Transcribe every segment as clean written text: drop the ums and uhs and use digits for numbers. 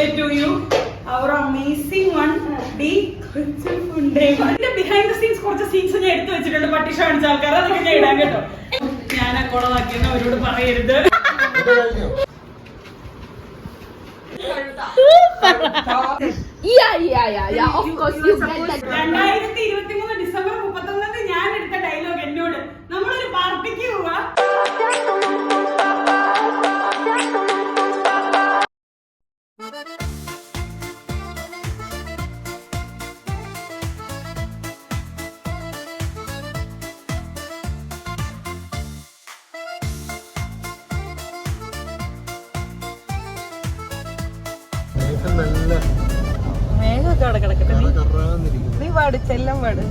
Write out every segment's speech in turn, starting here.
birthday to you. Our amazing one, D. Behind the scenes, കുറച്ച് scenes ഞാൻ എടുത്തു വെച്ചിട്ടുണ്ട്. പട്ടിഷ കാണിച്ച ആൾക്കാർ അതൊക്കെ ഞാൻ ഇടാൻ കേട്ടോ. ഞാൻ ആ കുളമാക്കിയെന്ന് അവരോട് പറയരുത്. 2023 ഡിസംബർ 31 ഞാൻ എടുത്ത ഡയലോഗ് എന്നോട്. നമ്മളൊരു പാർട്ടിക്ക് പോവാ. മേഘമൊക്കെ അവിടെ കിടക്കട്ടെ. നീ പാട്, ചെല്ലം പാട്.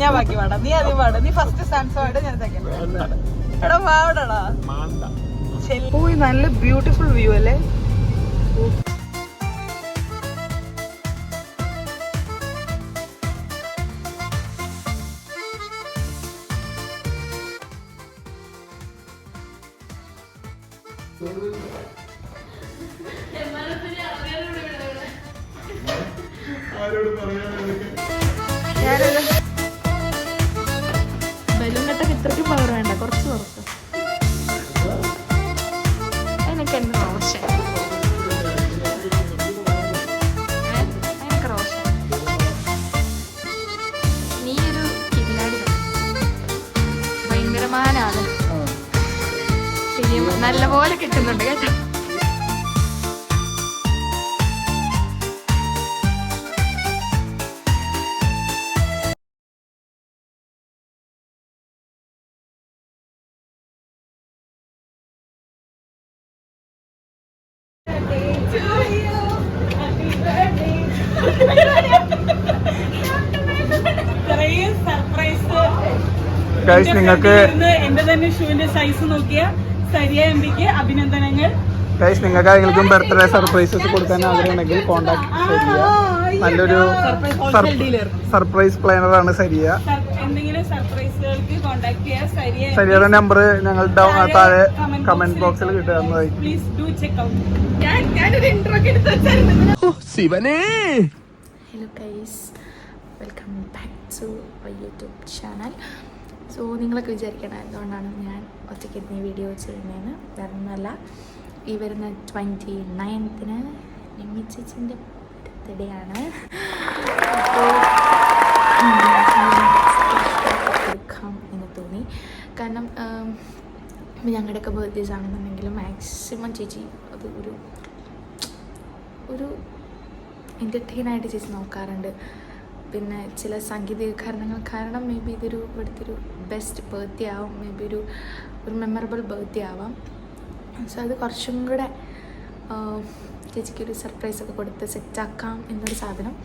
ഞാൻ ബാക്കി പാടാം. നീ ആദ്യം പാട്. നീ ഫസ്റ്റ് സ്റ്റാൻസ് പാട്, ഞാൻ സെക്കൻഡ്. എടാ പാടടാ. പോയി നല്ല ബ്യൂട്ടിഫുൾ വ്യൂ അല്ലേ? ബലൂൺ കെട്ടൊക്കെ ഇത്രയ്ക്കും പവർ വേണ്ട, കുറച്ച് കുറച്ച്. അതിനൊക്കെ എന്ത് റോഷൻ, അതിനൊക്കെ റോഷൻ. നീ ഒരു കില്ലാടി, ഭയങ്കരമാനാണ്. ശരിയും നല്ലപോലെ കിട്ടുന്നുണ്ട് കേട്ടോ. നിങ്ങൾക്ക് എന്റെ തന്നെ ഷൂവിന്റെ സൈസ് നോക്കിയ സരിയ എംപിക്ക് അഭിനന്ദനങ്ങൾ. നിങ്ങൾക്ക് ആരെങ്കിലും ബർത്ത്ഡേ സർപ്രൈസസ് കൊടുക്കാൻ ആഗ്രഹമുണ്ടെങ്കിൽ കോണ്ടാക്ട് ചെയ്യുക. നല്ലൊരു സർപ്രൈസ് പ്ലാനർ ആണ് സരിയ. എന്തെങ്കിലും സർപ്രൈസുകൾക്ക് കോണ്ടാക്ട് ചെയ്യുക. സരിയയുടെ നമ്പർ ഞങ്ങൾ താഴെ കമന്റ് ബോക്സിൽ കിട്ടുന്നതായിരിക്കും. Please do check out. ഞാനൊരു ഇൻട്രോ ഒക്കെ എടുത്ത് വെച്ചായിരുന്നു. Hello guys, welcome back to my YouTube channel. So നിങ്ങളൊക്കെ വിചാരിക്കണം എന്തുകൊണ്ടാണ് ഞാൻ ഒറ്റയ്ക്ക് ഇരുന്ന് വീഡിയോ ചെയ്യുന്നതെന്ന്. വേറൊന്നുമല്ല, ഈ വരുന്ന 29th നിമ്മി ചേച്ചിൻ്റെ ബർത്ത്ഡേ ആണ്. അപ്പോൾ എടുക്കാം എന്ന് തോന്നി. കാരണം ഞങ്ങളുടെയൊക്കെ ബർത്ത്ഡേസ് ആണെന്നുണ്ടെങ്കിലും മാക്സിമം ചേച്ചി അത് ഒരു എൻ്റർടൈനായിട്ട് ചേച്ചി നോക്കാറുണ്ട്. പിന്നെ ചില സാങ്കേതിക കാരണങ്ങൾ കാരണം മേ ബി ഇവിടുത്തെ ഒരു ബെസ്റ്റ് ബർത്ത്ഡേ ആവും, മേ ബി ഒരു മെമ്മറബിൾ ബർത്ത്ഡേ ആവാം. സോ അത് കുറച്ചും കൂടെ ചേച്ചിക്കൊരു സർപ്രൈസൊക്കെ കൊടുത്ത് സെറ്റാക്കാം എന്നൊരു സാധനം.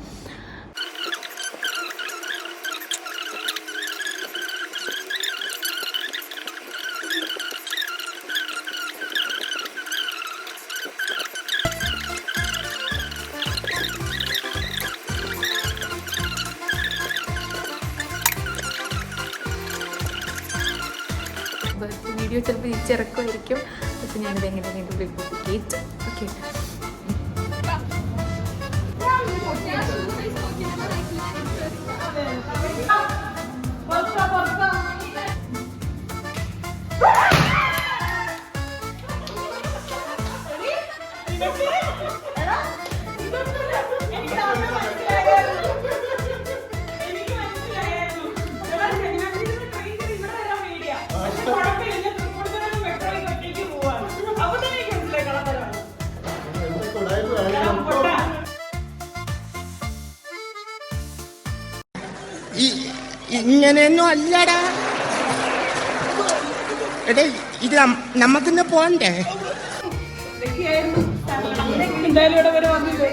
വീഡിയോ ചിലപ്പോൾ തിരിച്ചിറക്കുമായിരിക്കും. പക്ഷെ ഞാനിത് എങ്ങനെയാണ് കേട്ട് ഓക്കെ. ഇങ്ങനെയൊന്നും അല്ലടാ. എടേ, ഇത് നമുക്കിന്ന് പോണ്ടേ? എന്തായാലും ഇവിടെ വരെ വന്നില്ലേ.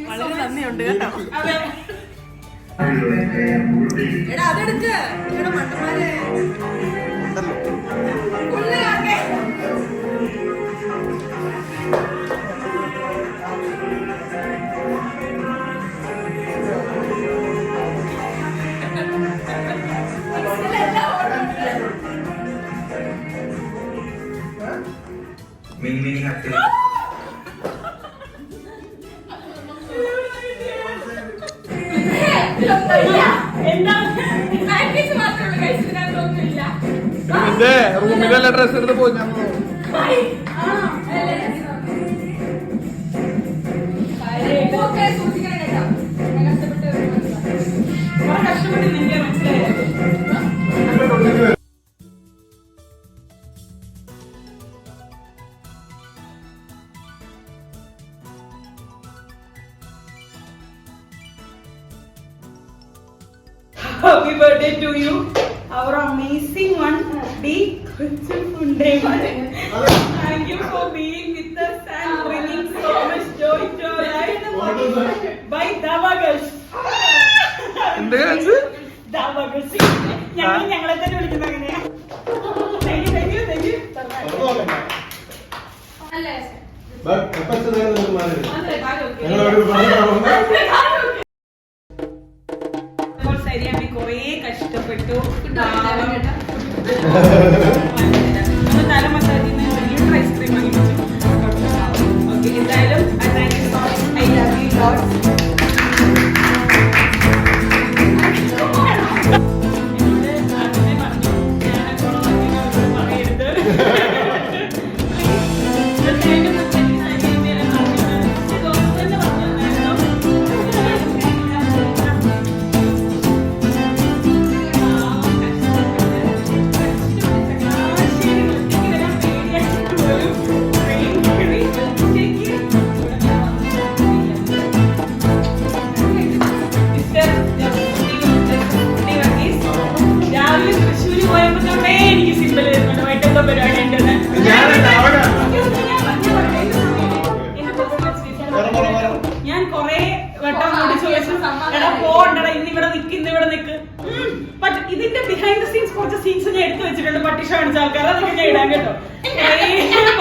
വളരെ നന്ദിയുണ്ട് കേട്ടോ. എടാ അതെടുക്ക് ഇവിടെ മട്ടന്മാരെ എന്റെ റൂമിലെല്ലാം ഡ്രസ് എടുത്ത് പോയി ഞാൻ Happy birthday to you, our amazing one, the Kunchunde. Thank you for being with us and bringing so much joy to our life. By Davagas. Davagas. ഞങ്ങളെ തന്നെ വിളിക്കുന്നത് അങ്ങനെയാ. Thank you. ശരിയാണ് കൊറേ കഷ്ടപ്പെട്ടു തല മസാജിന് വലിയൊരു ഐസ്ക്രീം വാങ്ങിച്ചു. ഓക്കെ എന്തായാലും thank you so much. I love you lot. എന്നോട് ആദ്യമേ പറഞ്ഞു ഞാൻ പറയരുത്. എനിക്ക് സിമ്പിൾ വൈകിട്ടത്തെ പരിപാടി ഉണ്ടെന്ന് ഞാൻ കൊറേ വട്ടം കൂടി ചോദിച്ചു എടാ പോണ്ടടാ ഇന്നിവിടെ നിക്ക് ബട്ട് ഇതിന്റെ ബിഹൈൻഡ് ദ സീൻസ് കുറച്ച് സീൻസ് ഞാൻ എടുത്തു വെച്ചിട്ടുണ്ട്. പട്ടിഷ കാണിച്ച ആൾക്കാർ അതൊക്കെ ഞാൻ ഇടാൻ കേട്ടോ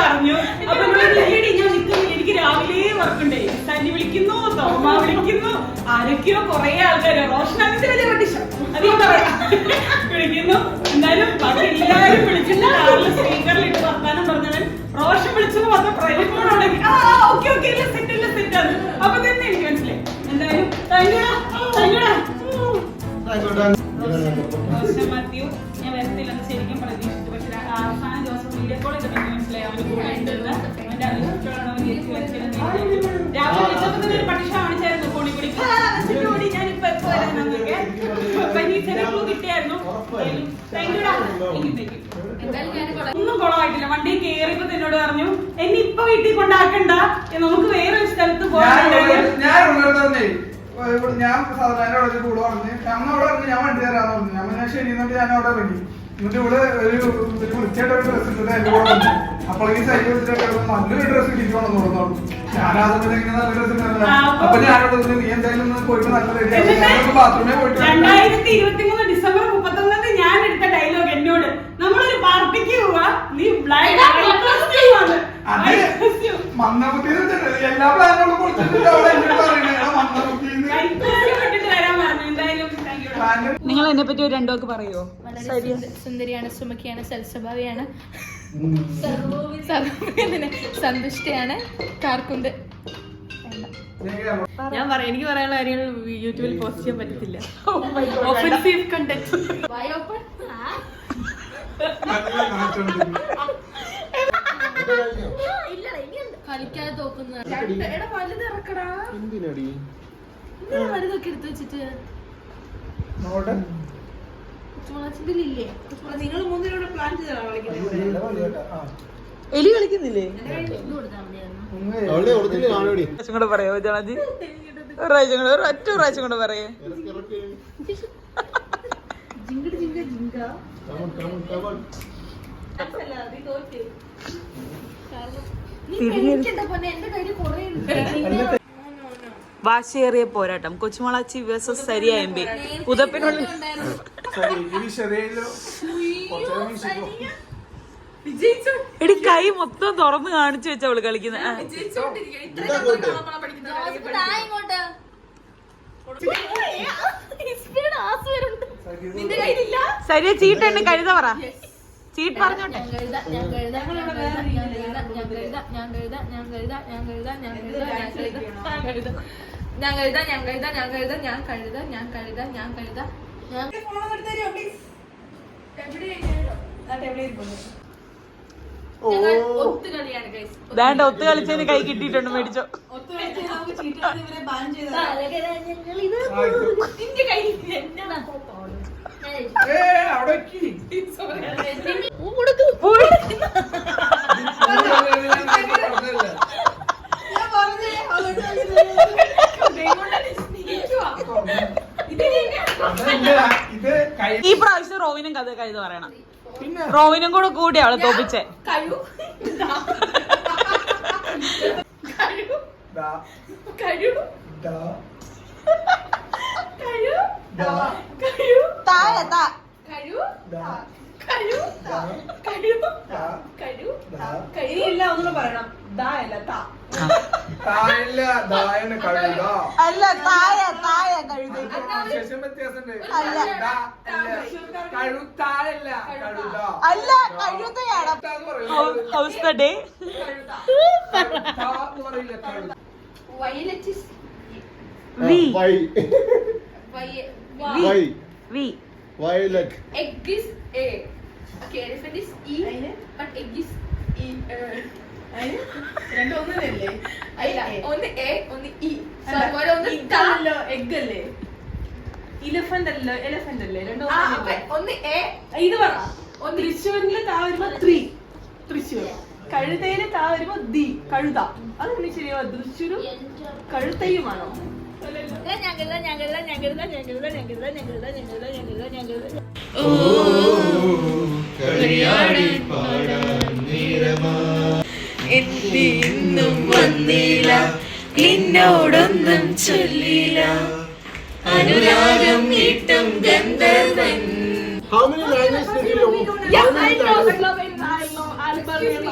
പറഞ്ഞു. അപ്പൊ ഞാൻ നിൽക്കുന്നില്ല, എനിക്ക് രാവിലെ വർക്കുണ്ടേ. സനി വിളിക്കുന്നു, തോമ വിളിക്കുന്നു, ആരൊക്കെയോ കൊറേ ആൾക്കാര് റോഷനാമിന്റെ വലിയ പട്ടിഷ അത് ഞാൻ പറയാം വിളിക്കുന്നു. എന്തായാലും ബാക്കി എല്ലാവരും വിളിച്ചിട്ട് രാവിലെ സ്പീക്കറിലിട്ട് വർത്താനം പറഞ്ഞവൻ റോഷൻ വിളിച്ചത് മാത്രം പ്രൈവറ്റ് ഫോൺ ഉണ്ടെങ്കിൽ ഓക്കെ സെറ്റ് ആണ്. അപ്പൊ തന്നെ എനിക്ക് മനസ്സിലായി. എന്തായാലും മാത്യു ഞാൻ വരത്തില്ലെന്ന് ശരിക്കും പ്രതീക്ഷിച്ചു. പക്ഷെ അവസാന ദിവസം വീഡിയോ കോൾ ചെയ്തപ്പോൾ എനിക്ക് മനസ്സിലായി അവന് കൂടെ ഉണ്ടെന്ന്. അവന്റെ അഭിഷ്ടമാണോ ഗെറ്റ് വരത്തില്ലെന്ന് രാവിലെ വിളിച്ചപ്പോൾ തന്നെ ഒരു പട്ടിഷ കാണിച്ചായിരുന്നു ഫോണിൽ കൂടി ഞാനിപ്പോ എപ്പോ വരാനൊക്കെ. അപ്പൊ എനിക്ക് ചെറിയ ക്ലൂ കിട്ടിയായിരുന്നു. ഒന്നും കുളമായിട്ടില്ല. വണ്ടി കയറിയപ്പോ എന്നോട് പറഞ്ഞു എന്നെ ഇപ്പൊ വീട്ടിൽ കൊണ്ടാക്കണ്ട, നമുക്ക് വേറൊരു സ്ഥലത്ത് പോകാൻ. ഞാൻ സാധാരണ കൂടെ പറഞ്ഞു ഞാൻ വണ്ടി തരാന്ന് പറഞ്ഞു. ഞാൻ ശരി എന്നിട്ട് ഞാൻ അവിടെ ഇറങ്ങി. എന്നിട്ട് ഇവിടെ ഒരു വൃത്തിയായിട്ട് ഒരു ഡ്രസ് ഇട്ടിട്ട് എന്റെ കൂടെ വന്നു. അപ്പോഴേക്കും സൈക്കിൾ വെച്ചിട്ട് നല്ലൊരു ഡ്രസ് കിട്ടിക്കോണം തോന്നുന്നു. ഞാനതിങ്ങനെ നല്ല ഡ്രസ് ഉണ്ടായിരുന്നു. അപ്പൊ ഞാനോട് നീ എന്തായാലും പോയിട്ട് നല്ല റെഡി ബാത്റൂമേ പോയിട്ട് 2023 ഡിസംബർ 31 ഞാൻ എടുത്ത ഡയലോഗ് എന്നോട് നമ്മളൊരു പാർട്ടിക്ക് പോവാ, നീ ബ്ലൈൻഡ് മന്നകുത്തി എല്ലാ പ്ലാനുകളും കൊടുത്തിട്ടില്ല അവിടെ മന്നകുത്തി വരാൻ പറഞ്ഞു. എന്തായാലും നിങ്ങൾ എന്നെ പറ്റി ഒരു രണ്ടു വാക്ക് പറയുമോ? സുന്ദരിയാണ്, സുമുഖിയാണ്, സൽസ്വഭാവിയാണ്, സന്തുഷ്ടയാണ്, കാർക്കുണ്ട്. ഞാൻ പറയാം, എനിക്ക് പറയാനുള്ള കാര്യങ്ങൾ യൂട്യൂബിൽ പോസ്റ്റ് ചെയ്യാൻ പറ്റത്തില്ല. Offensive content. കളിക്കാതെ തോക്കുന്ന വലുത് ഇറക്കടാ. വലുതൊക്കെ എടുത്ത് വെച്ചിട്ട് നിങ്ങൾ മൂന്നിലൂടെ പ്ലാൻ ചെയ്താണോ എലി കളിക്കുന്നില്ലേ? കൂടെ പറയോ ജാണജി? ഒറ്റ പ്രാവശ്യം കൂടെ പറയേ. വാശിയേറിയ പോരാട്ടം കൊച്ചുമളാച്ചി വേഴ്സസ് സരിയ എംപി പുതപ്പിനുള്ള എടി കൈ മൊത്തം തുറന്ന് കാണിച്ചു വെച്ച അവള് കളിക്കുന്നത്. സരിയ ചീട്ടുണ്ട് കഴുത പറ. ചീട്ട് പറഞ്ഞോട്ടെ. വേണ്ട ഒത്തു കളിച്ചതിന് കൈ കിട്ടിയിട്ടുണ്ട് മേടിച്ചോ. ഈ പ്രാവശ്യം റോവിനും കഥ കഴുത പറയണം. റോവിനും കൂടെ കൂടി അവളെ തോപ്പിച്ചേ. ഒന്നും പറയണം. അല്ല തായ തായ കഴുത. അല്ല കഴുതയാണ്. How's the day. Violet is V V Violet. egg is A. Okay, elephant is E, but egg is E. രണ്ടൊന്നല്ലേ? അല്ല, ഒന്ന് A, ഒന്ന് E. So, ഓരോന്ന് ta. എഗ് അല്ലേ? ഇലഫന്റ് അല്ല എലഫന്റ് അല്ലേ? ആ, അപ്പൊ ഒന്ന് A. ഇത് പറ. ഒന്ന് തൃശ്ശൂരില് താ വരുമ്പോ ത്രീ തൃശ്ശൂർ. കഴുതയില് താ വരുമ്പോ ദി കഴുത. അതെങ്ങനെ ശരിയാ? തൃശ്ശൂരും കഴുത്തയുമാണോ? എന്തിന്നും വന്നില്ല നിന്നോടൊന്നും ചൊല്ലില്ല അനുരാഗം നീട്ടും ഗന്ധർവൻ. How many languages did you know? Yeah, How many I know. languages?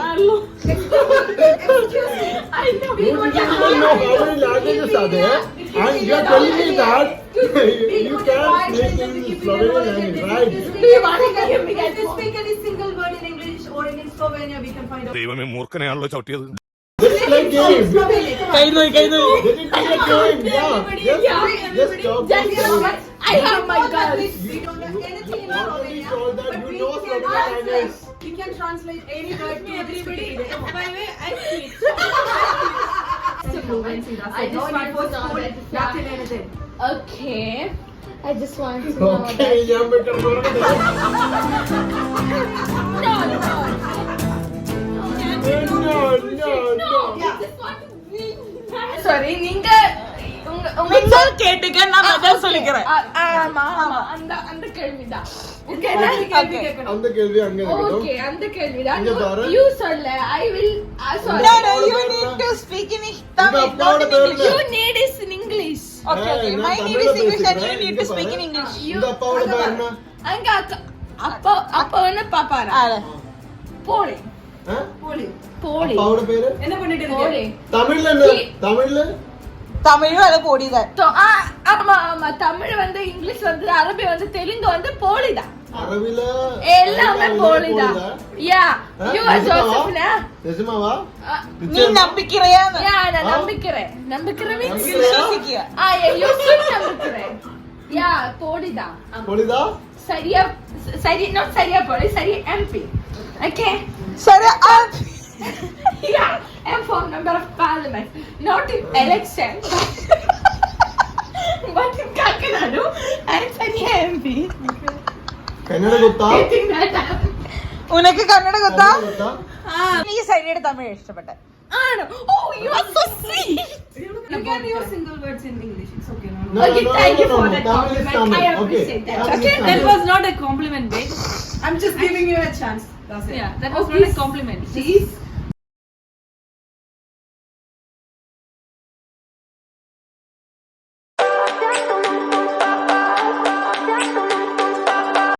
I know. You people know how many languages are there, and you are telling me that you can't make in Slovenian language, right? Do you want to get him? We can speak any single word in English or in Slovenia. We can find out. ദൈവമേ മൂർഖനെയാണല്ലോ ചവിട്ടിയത്. Just like game. കൈനോയി കൈനോയി. Let it be a game. Yeah. Just talk. I have my God. We don't know anything in You already Slovenia, told that but you we know can Slovenian language. translate. We can translate any word to everybody. I just want to know that. Nothing anything. Okay. I just want to know Okay, ഞാൻ better പറഞ്ഞത്. No, no. No. I just want to win. Sorry, நீங்க നിങ്ങൾ കേட்டுக்க நான் மெதல் சொல்லிக்கிறேன். ஆமா ஆமா அந்த கேள்விதான். Okay, நான் கேள்வி கேட்கணும். அந்த கேள்வி அங்க இருக்கட்டும். Okay, அந்த கேள்விதான். இங்க பாரு. You சொல்ல. I will sorry. No, no, you need to speak in Tamil, not in English. You need is in English. Okay, okay. நான் My name தமிழ்ல is English and you பேசிக்கிறேன். need to speak in English. இந்த அப்பாவோட பேர் என்ன? அங்க அப்பா என்ன பாப்பாரா? ஆளு. போலி. ஆ? போலி. அப்பாவோட பேரு? என்ன பண்ணிட்டு போலி. தமிழ்ல என்ன? தமிழ்ல? தமிழும் அது போடிதான். ஆமா ஆமா தமிழ் வந்து இங்கிலீஷ் வந்து அரபி வந்து தெலுங்கு வந்து போலிதான். அரபில எல்லாமே போலிதான். Yeah you are ஜோசப்னா? நிஜமாவா? நீ நம்பிக்கிறையா? யா நான் நம்பிக்கிறேன். நம்பிக்கிறேன் means விசுவாசிக்கியா? யூ should நம்பிக்கிறேன். யா போலிதான். போலிதா? சரியா சரி not சரியா போலி சரி எம்பி. ஓகே சரி yeah I'm for member of parliament not in election but in Kakinadu I'm Sanya MP. Kannada ಗೊತ್ತಾ? I think that ഉനക്ക് കന്നഡ ಗೊತ್ತಾ? ಗೊತ್ತಾ? ഈ സരിയുടെ Tamil ഇഷ്ടപ്പെട്ടെ. oh you are so sweet. You can use single words in English. It's okay. No, No, Okay, no, thank you no, for no. that Tamil is compliment. Tamil. I appreciate Okay. that. Tamil is Okay, Tamil. that was not a compliment, babe. I'm just giving you a chance. That's it. yeah that was not a compliment. Please.